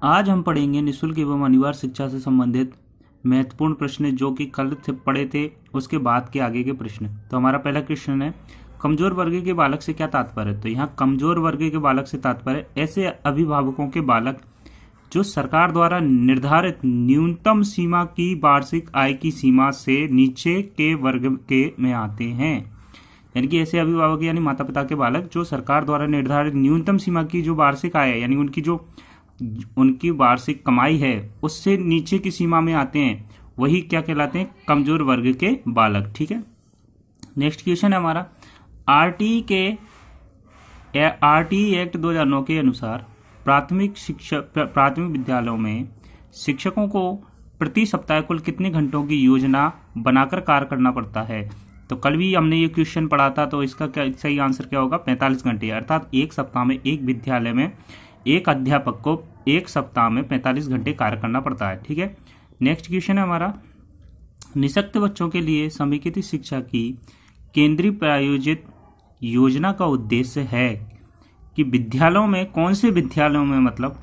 आज हम पढ़ेंगे निःशुल्क एवं अनिवार्य शिक्षा से संबंधित महत्वपूर्ण प्रश्न जो कि कल से पढ़े थे, उसके बाद के आगे के प्रश्न। तो हमारा पहला क्वेश्चन है, कमजोर वर्ग के बालक से क्या तात्पर्य है। तो यहाँ कमजोर वर्ग के बालक से तात्पर्य ऐसे अभिभावकों के बालक जो सरकार द्वारा निर्धारित न्यूनतम सीमा की वार्षिक आय की सीमा से नीचे के वर्ग के में आते हैं। यानी कि ऐसे अभिभावक यानी माता पिता के बालक जो सरकार द्वारा निर्धारित न्यूनतम सीमा की जो वार्षिक आय है, यानी उनकी वार्षिक कमाई है, उससे नीचे की सीमा में आते हैं, वही क्या कहलाते हैं, कमजोर वर्ग के बालक। ठीक है। नेक्स्ट क्वेश्चन है हमारा, आरटीई एक्ट 2009 के अनुसार प्राथमिक विद्यालयों में शिक्षकों को प्रति सप्ताह कुल कितने घंटों की योजना बनाकर कार्य करना पड़ता है। तो कल भी हमने ये क्वेश्चन पढ़ा था, तो इसका क्या सही आंसर क्या होगा, 45 घंटे। अर्थात एक सप्ताह में एक विद्यालय में एक अध्यापक को एक सप्ताह में 45 घंटे कार्य करना पड़ता है। ठीक है। नेक्स्ट क्वेश्चन है हमारा, निःशक्त बच्चों के लिए समेकित शिक्षा की केंद्रीय प्रायोजित योजना का उद्देश्य है कि विद्यालयों में, कौन से विद्यालयों में, मतलब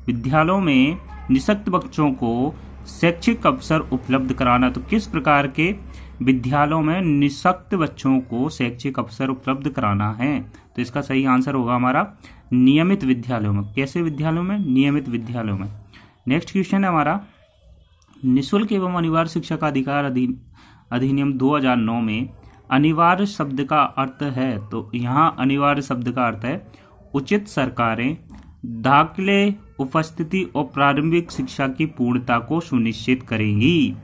विद्यालयों में निःशक्त बच्चों को शैक्षिक अवसर उपलब्ध कराना। तो किस प्रकार के विद्यालयों में निःशक्त बच्चों को शैक्षिक अवसर उपलब्ध कराना है। तो इसका सही आंसर होगा हमारा नियमित विद्यालयों में। कैसे विद्यालयों में, नियमित विद्यालयों में। नेक्स्ट क्वेश्चन है हमारा, निःशुल्क एवं अनिवार्य शिक्षा का अधिकार अधिनियम 2009 में अनिवार्य शब्द का अर्थ है। तो यहाँ अनिवार्य शब्द का अर्थ है उचित सरकारें दाखिले, उपस्थिति और प्रारंभिक शिक्षा की पूर्णता को सुनिश्चित करेंगी।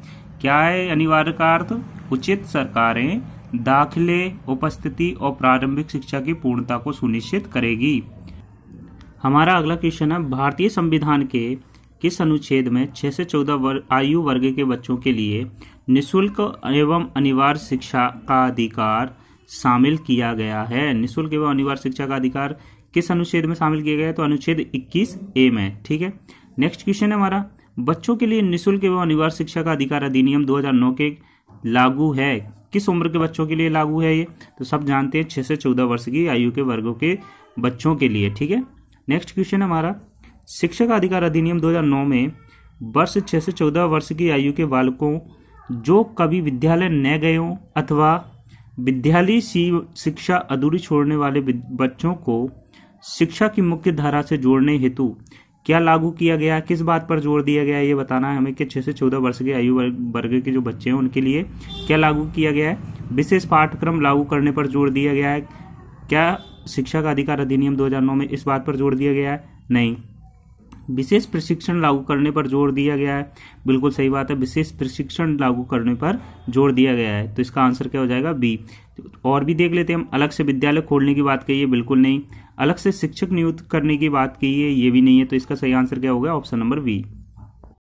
क्या है अनिवार्य का अर्थ, उचित सरकारें दाखिले, उपस्थिति और प्रारंभिक शिक्षा की पूर्णता को सुनिश्चित करेगी। हमारा अगला क्वेश्चन है, भारतीय संविधान के किस अनुच्छेद में 6 से 14 आयु वर्ग के बच्चों के लिए निःशुल्क एवं अनिवार्य शिक्षा का अधिकार शामिल किया गया है। निःशुल्क एवं अनिवार्य शिक्षा का अधिकार किस अनुच्छेद में शामिल किया गया है, तो अनुच्छेद 21A में। ठीक है। नेक्स्ट क्वेश्चन है हमारा, बच्चों के लिए निःशुल्क एवं अनिवार्य शिक्षा का अधिकार अधिनियम 2009 के लागू है, किस उम्र के बच्चों के लिए लागू है ये, तो सब जानते हैं 6 से 14 वर्ष की आयु के वर्गों के बच्चों के लिए। ठीक है। नेक्स्ट क्वेश्चन है हमारा, शिक्षा का अधिकार अधिनियम 2009 में वर्ष 6 से 14 वर्ष की आयु के बालकों जो कभी विद्यालय न गए हों अथवा विद्यालय शिक्षा अधूरी छोड़ने वाले बच्चों को शिक्षा की मुख्य धारा से जोड़ने हेतु क्या लागू किया गया, किस बात पर जोर दिया गया है, ये बताना है हमें कि 6 से 14 वर्ष के आयु वर्ग के जो बच्चे हैं उनके लिए क्या लागू किया गया है। विशेष पाठ्यक्रम लागू करने पर जोर दिया गया है। क्या शिक्षा का अधिकार अधिनियम 2009 में इस बात पर जोर दिया गया है, नहीं। विशेष प्रशिक्षण लागू करने पर जोर दिया गया है, बिल्कुल सही बात है, विशेष प्रशिक्षण लागू करने पर जोर दिया गया है। तो इसका आंसर क्या हो जाएगा, बी। और भी देख लेते हैं हम, अलग से विद्यालय खोलने की बात कही है, बिल्कुल नहीं। अलग से शिक्षक नियुक्त करने की बात की है, ये भी नहीं है। तो इसका सही आंसर क्या होगा, ऑप्शन नंबर बी।